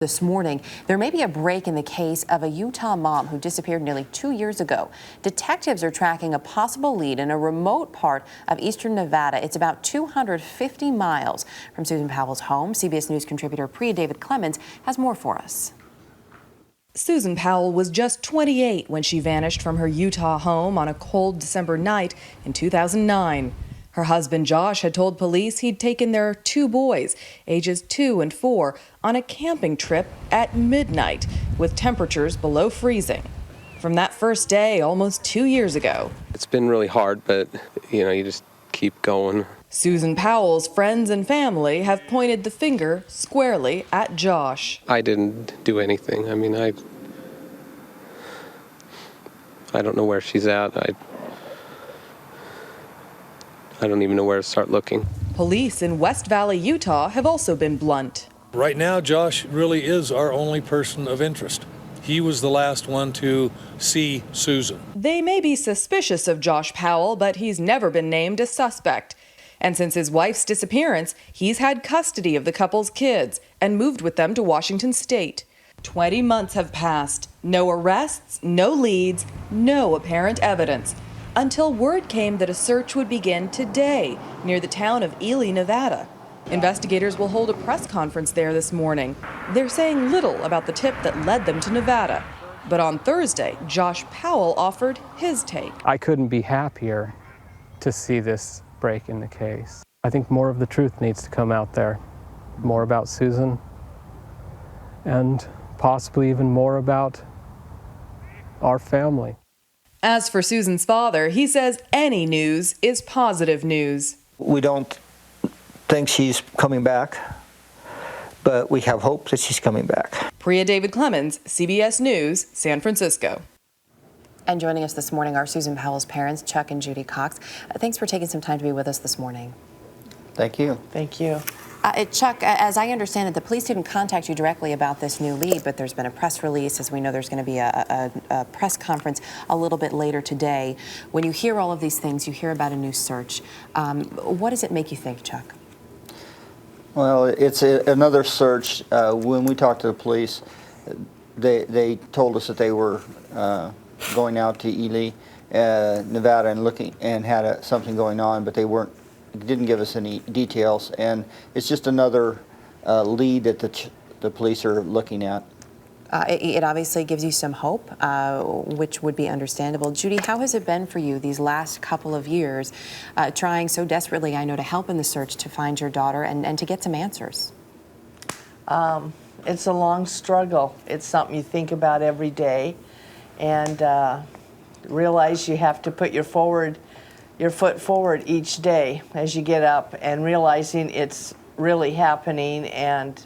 This morning, there may be a break in the case of a Utah mom who disappeared nearly 2 years ago. Detectives are tracking a possible lead in a remote part of eastern Nevada. It's about 250 miles from Susan Powell's home. CBS News contributor Priya David Clemens has more for us. Susan Powell was just 28 when she vanished from her Utah home on a cold December night in 2009. Her husband Josh had told police he'd taken their 2 boys, ages 2 and 4, on a camping trip at midnight with temperatures below freezing. From that first day, almost 2 years ago. It's been really hard, but you just keep going. Susan Powell's friends and family have pointed the finger squarely at Josh. I didn't do anything. I mean, I don't know where she's at. I don't even know where to start looking. Police in West Valley, Utah have also been blunt. Right now, Josh really is our only person of interest. He was the last one to see Susan. They may be suspicious of Josh Powell, but he's never been named a suspect. And since his wife's disappearance, he's had custody of the couple's kids and moved with them to Washington State. 20 months have passed. No arrests, no leads, no apparent evidence. Until word came that a search would begin today near the town of Ely, Nevada. Investigators will hold a press conference there this morning. They're saying little about the tip that led them to Nevada. But on Thursday, Josh Powell offered his take. I couldn't be happier to see this break in the case. I think more of the truth needs to come out there. More about Susan, and possibly even more about our family. As for Susan's father, he says any news is positive news. We don't think she's coming back, but we have hope that she's coming back. Priya David Clemens, CBS News, San Francisco. And joining us this morning are Susan Powell's parents, Chuck and Judy Cox. Thanks for taking some time to be with us this morning. Thank you. Thank you. Chuck, as I understand it, the police didn't contact you directly about this new lead, but there's been a press release. As we know, there's going to be a press conference a little bit later today. When you hear all of these things, you hear about a new search. What does it make you think, Chuck? Well, it's another search. When we talked to the police, they told us that they were going out to Ely, Nevada, and looking and had something going on, but they didn't give us any details, and it's just another lead that the police are looking at. It obviously gives you some hope, which would be understandable. Judy, how has it been for you these last couple of years, trying so desperately, I know, to help in the search to find your daughter and to get some answers? It's a long struggle. It's something you think about every day, and realize you have to put your foot forward each day as you get up, and realizing it's really happening, and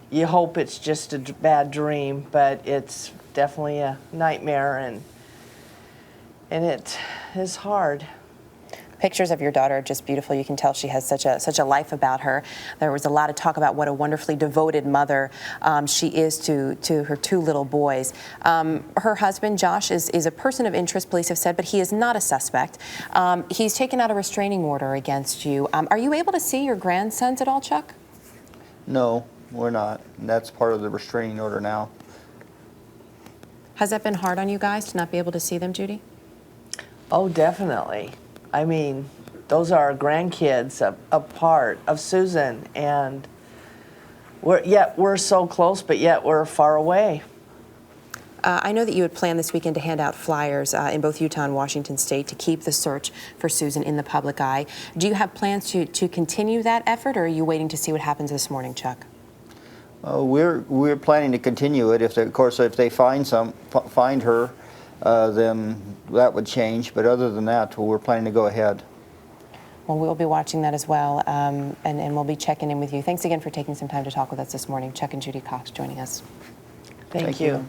you hope it's just a bad dream, but it's definitely a nightmare, and it is hard. Pictures of your daughter are just beautiful. You can tell she has such a life about her. There was a lot of talk about what a wonderfully devoted mother she is to her 2 little boys. Her husband, Josh, is a person of interest, police have said, but he is not a suspect. He's taken out a restraining order against you. Are you able to see your grandsons at all, Chuck? No, we're not. That's part of the restraining order now. Has that been hard on you guys to not be able to see them, Judy? Oh, definitely. I mean, those are our grandkids, a part of Susan, and we're so close, but yet we're far away. I know that you had planned this weekend to hand out flyers in both Utah and Washington State to keep the search for Susan in the public eye. Do you have plans to continue that effort, or are you waiting to see what happens this morning, Chuck? We're planning to continue it. Of course, if they find her, then that would change. But other than that, we're planning to go ahead. Well, we'll be watching that as well, and we'll be checking in with you. Thanks again for taking some time to talk with us this morning. Chuck and Judy Cox joining us. Thank you.